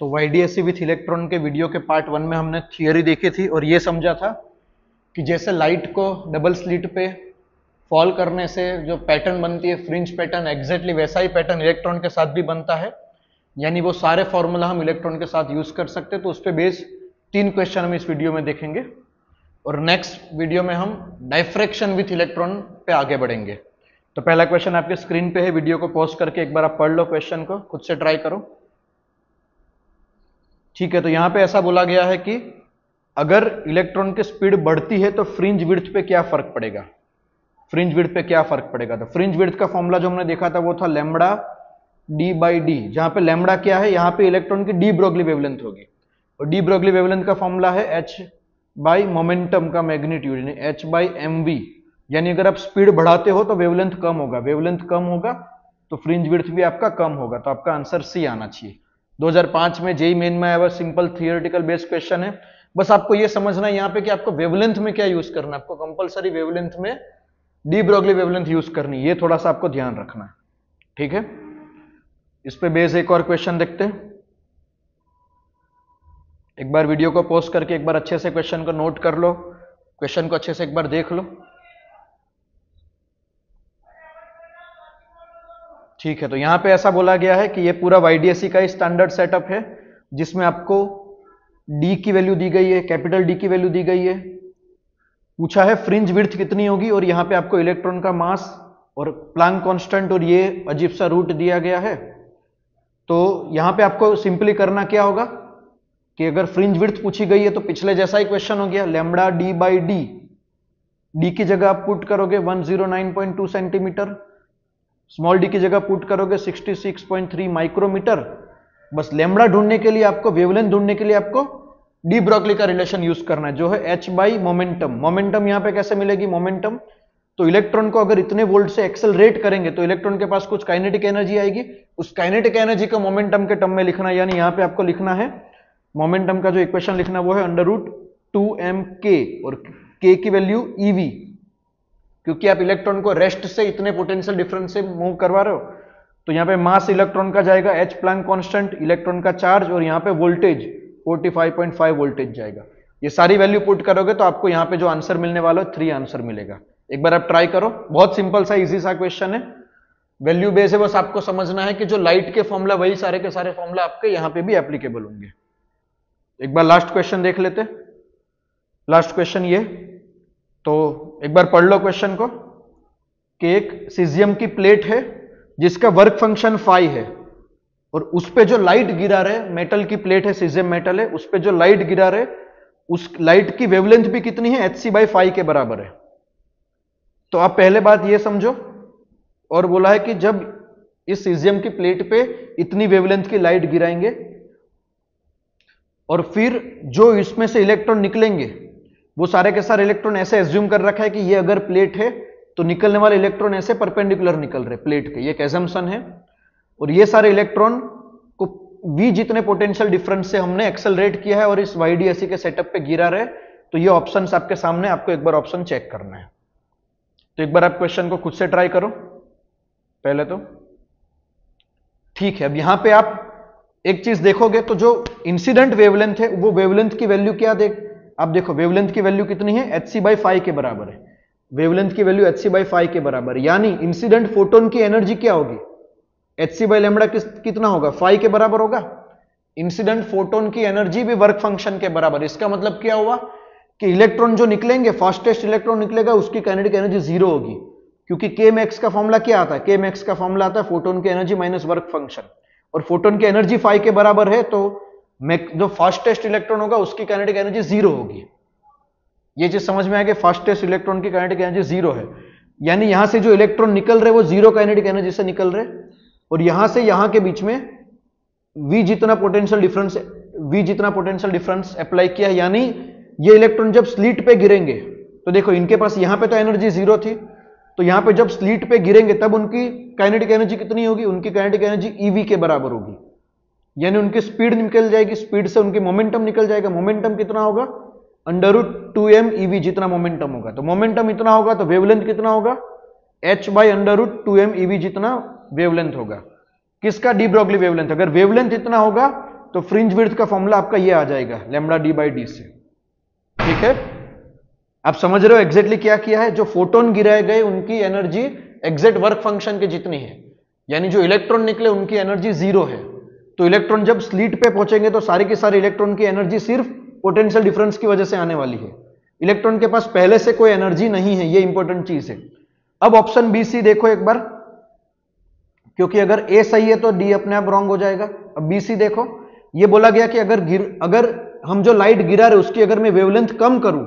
तो YDSC with electron के video के पार्ट 1 में हमने थियरी देखी थी और ये समझा था कि जैसे लाइट को डबल स्लिट पे फॉल करने से जो पैटर्न बनती है फ्रिंज पैटर्न, एग्जैक्टली वैसा ही पैटर्न इलेक्ट्रॉन के साथ भी बनता है, यानी वो सारे फॉर्मूला हम इलेक्ट्रॉन के साथ यूज कर सकते हैं। तो उस पर बेस 3 क्वेश्चन हम इस वीडियो में देखेंगे और नेक्स्ट वीडियो में हम डाइफ्रैक्शन विथ इलेक्ट्रॉन पे आगे बढ़ेंगे। तो पहला क्वेश्चन आपके स्क्रीन पे है, वीडियो को पॉज करके एक बार आप पढ़ लो, क्वेश्चन को खुद से ट्राई करो। ठीक है, तो यहां पे ऐसा बोला गया है कि अगर इलेक्ट्रॉन की स्पीड बढ़ती है तो फ्रिंज विड्थ पे क्या फर्क पड़ेगा। फ्रिंज विड्थ पे क्या फर्क पड़ेगा, तो फ्रिंज विड्थ का फॉर्मूला जो हमने देखा था वो था लैम्बडा डी बाई डी, जहां पे लैम्बडा क्या है, यहां पे इलेक्ट्रॉन की डी ब्रोगली वेवलेंथ होगी और डी ब्रोगली वेवलेंथ का फॉर्मूला है एच बाई मोमेंटम का मैग्नीट्यूड यानी एच बाई एम वी, यानी अगर आप स्पीड बढ़ाते हो तो वेवलेंथ कम होगा, वेवलेंथ कम होगा तो फ्रिंज विड्थ भी आपका कम होगा। तो आपका आंसर सी आना चाहिए। 2005 में जेईई मेन में आया हुआ सिंपल थियोरेटिकल बेस्ड क्वेश्चन है। बस आपको ये समझना है यहाँ पे कि आपको वेवलेंथ में क्या यूज करना है, आपको कंपलसरी वेवलेंथ में डी ब्रोगली वेवलेंथ यूज करनी है, ये थोड़ा सा आपको ध्यान रखना है। ठीक है, इस पे बेस एक और क्वेश्चन देखते हैं। एक बार वीडियो को पॉज करके एक बार अच्छे से क्वेश्चन को नोट कर लो, क्वेश्चन को अच्छे से एक बार देख लो। ठीक है, तो यहां पे ऐसा बोला गया है कि ये पूरा वाईडीएससी का स्टैंडर्ड सेटअप है जिसमें आपको डी की वैल्यू दी गई है, कैपिटल डी की वैल्यू दी गई है, पूछा है फ्रिंज विड्थ कितनी होगी और यहां पे आपको इलेक्ट्रॉन का मास और प्लैंक कांस्टेंट और ये अजीब सा रूट दिया गया है। तो यहां पे आपको सिंपली करना क्या होगा कि अगर फ्रिंज विड्थ पूछी गई है तो पिछले जैसा ही क्वेश्चन हो गया, lambda D by D, D की जगह आप पुट करोगे 109.2 सेंटीमीटर, स्मॉल डी की जगह पुट करोगे 66.3 माइक्रोमीटर। बस लैम्बडा ढूंढने के लिए आपको, वेवलेंथ ढूंढने के लिए आपको डी ब्रोगली का रिलेशन यूज करना है जो है एच बाई मोमेंटम। मोमेंटम यहां पे कैसे मिलेगी, मोमेंटम तो इलेक्ट्रॉन को अगर इतने वोल्ट से एक्सेलरेट करेंगे तो इलेक्ट्रॉन के पास कुछ काइनेटिक एनर्जी आएगी, उस काइनेटिक एनर्जी को मोमेंटम के टर्म में लिखना है, यानी यहां पे आपको लिखना है मोमेंटम का जो इक्वेशन लिखना वो है अंडर रूट 2m k और k की वैल्यू ev, क्योंकि आप इलेक्ट्रॉन को रेस्ट से इतने पोटेंशियल डिफरेंस से मूव करवा रहे हो। तो यहां पे मास इलेक्ट्रॉन का जाएगा h प्लैंक कांस्टेंट, इलेक्ट्रॉन का चार्ज और यहां पे वोल्टेज 45.5 वोल्टेज जाएगा। ये सारी वैल्यू पुट करोगे तो आपको यहां पे जो आंसर मिलने वाला है 3 आंसर मिलेगा। एक बार आप ट्राई करो, बहुत सिंपल सा इजी सा क्वेश्चन है, वैल्यू बेस है, बस आपको समझना है कि जो लाइट के फॉर्मूला वही सारे के सारे फॉर्मूला आपके यहां पे भी एप्लीकेबल होंगे। एक बार लास्ट क्वेश्चन देख लेते, लास्ट क्वेश्चन ये, तो एक बार पढ़ लो क्वेश्चन को कि एक सीजियम की प्लेट है जिसका वर्क फंक्शन फाई है और उस पे जो लाइट गिरा रहे, मेटल की प्लेट है, सीजियम मेटल है, उस पे जो लाइट गिरा रहे उस लाइट की वेवलेंथ भी कितनी है, hc/φ के बराबर है। तो आप पहले बात ये समझो, और बोला है कि जब इस सीजियम की प्लेट पे इतनी वेवलेंथ की लाइट गिराएंगे और फिर जो इसमें से इलेक्ट्रॉन निकलेंगे वो सारे के सारे इलेक्ट्रॉन ऐसे एज्यूम कर रखा है कि ये अगर प्लेट है तो निकलने वाले इलेक्ट्रॉन ऐसे परपेंडिकुलर निकल रहे प्लेट के, ये एक एजम्पशन है। और ये सारे इलेक्ट्रॉन को v जितने पोटेंशियल डिफरेंस से हमने एक्सेलरेट किया है और इस वाईडीएससी के सेटअप पे गिरा रहे, तो ये ऑप्शंस आपके सामने, आपको एक बार ऑप्शन चेक करना है। तो एक बार आप क्वेश्चन को खुद से ट्राई करो पहले तो। ठीक है, अब यहां पे आप एक चीज देखोगे तो जो इंसिडेंट वेवलेंथ है वो वेवलेंथ की वैल्यू क्या आप देखो वेवलेंथ की वैल्यू कितनी है, hc/φ के बराबर है, वेवलेंथ की वैल्यू hc/φ के बराबर, यानी इंसिडेंट फोटोन की एनर्जी क्या होगी, hc/λ कितना होगा, फाई के बराबर होगा। इंसिडेंट फोटोन की एनर्जी भी वर्क फंक्शन के बराबर। इसका मतलब क्या हुआ कि इलेक्ट्रॉन जो निकलेंगे, फास्टेस्ट इलेक्ट्रॉन निकलेगा उसकी काइनेटिक एनर्जी 0 होगी, क्योंकि k max का फॉर्मूला क्या आता है, k max का फॉर्मूला आता है फोटोन की एनर्जी माइनस वर्क फंक्शन, और फोटोन की एनर्जी फाई के बराबर है, तो जो फास्टेस्ट इलेक्ट्रॉन होगा उसकी काइनेटिक एनर्जी 0 होगी। ये चीज समझ में आएगी, फास्टेस्ट इलेक्ट्रॉन की काइनेटिक एनर्जी 0 है, यानी यहां से जो इलेक्ट्रॉन निकल रहे वो 0 काइनेटिक एनर्जी से निकल रहे, और यहां से यहां के बीच में v जितना पोटेंशियल डिफरेंस अप्लाई किया है, यानी ये इलेक्ट्रॉन जब स्लिट पे गिरेंगे तो देखो इनके पास यहां पे तो एनर्जी 0 थी, तो यहां पे जब स्लिट पे गिरेंगे तब उनकी काइनेटिक एनर्जी कितनी होगी, उनकी काइनेटिक एनर्जी ev के बराबर होगी, यानी उनकी स्पीड निकल जाएगी, स्पीड से उनकी मोमेंटम निकल जाएगा। मोमेंटम कितना होगा, अंडर रूट 2m ev जितना मोमेंटम होगा, तो मोमेंटम इतना होगा तो वेवलेंथ कितना होगा, h by under root 2m ev जितना वेवलेंथ होगा। किसका, डी ब्रोगली वेवलेंथ। अगर वेवलेंथ इतना होगा तो फ्रिंज विड्थ का फॉर्मूला आपका ये आ जाएगा लैम्बडा डी बाई डी से। ठीक है, आप समझ रहे हो एग्जैक्टली क्या किया है? जो फोटोन गिराए गए उनकी एनर्जी एग्जैक्ट वर्क फंक्शन के जितनी है, यानी जो इलेक्ट्रॉन निकले उनकी एनर्जी 0 है। तो इलेक्ट्रॉन जब स्लिट पे पहुंचेंगे तो सारे के सारे इलेक्ट्रॉन की एनर्जी सिर्फ पोटेंशियल डिफरेंस की वजह से आने वाली है। इलेक्ट्रॉन के पास पहले से कोई एनर्जी नहीं है, ये इंपॉर्टेंट चीज है। अब ऑप्शन बी सी देखो एक बार, क्योंकि अगर ए सही है तो डी अपने आप रॉन्ग हो जाएगा। अब बी सी देखो, ये बोला गया कि अगर हम जो लाइट गिरा रहे उसकी अगर मैं वेवलेंथ कम करूं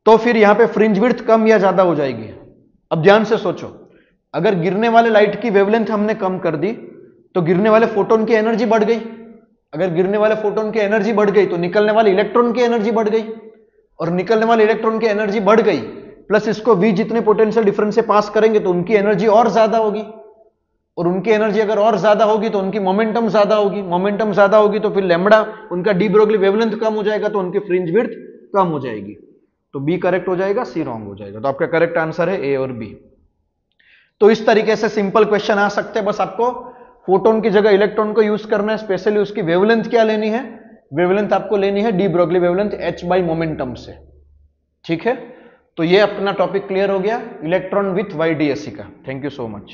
तो फिर यहां पे फ्रिंज विड्थ कम या ज्यादा हो जाएगी। अब ध्यान से सोचो, अगर गिरने वाले लाइट की वेवलेंथ हमने कम कर दी तो गिरने वाले फोटोन की एनर्जी बढ़ गई। अगर गिरने वाले फोटोन की एनर्जी बढ़ गई तो निकलने वाले इलेक्ट्रॉन की एनर्जी बढ़ गई, और निकलने वाले इलेक्ट्रॉन की एनर्जी बढ़ गई प्लस इसको v जितने पोटेंशियल डिफरेंस से पास करेंगे तो उनकी एनर्जी और ज्यादा होगी, और उनकी एनर्जी अगर और ज्यादा होगी तो उनकी मोमेंटम ज्यादा होगी, मोमेंटम ज्यादा होगी तो फिर लैम्बडा उनका डी ब्रोगली वेवलेंथ कम हो जाएगा तो उनकी फ्रिंज विड्थ कम हो जाएगी। तो बी करेक्ट हो जाएगा, सी रॉन्ग हो जाएगा। तो आपका करेक्ट आंसर है ए और बी। तो इस तरीके से सिंपल क्वेश्चन आ सकते हैं, बस आपको फोटोन की जगह इलेक्ट्रॉन को यूज करना है। स्पेशली उसकी वेवलेंथ क्या लेनी है? वेवलेंथ आपको लेनी है D Broglie wavelength h by momentum से। ठीक है, तो ये अपना टॉपिक क्लियर हो गया इलेक्ट्रॉन विथ वाईडीएससी का। Thank you so much.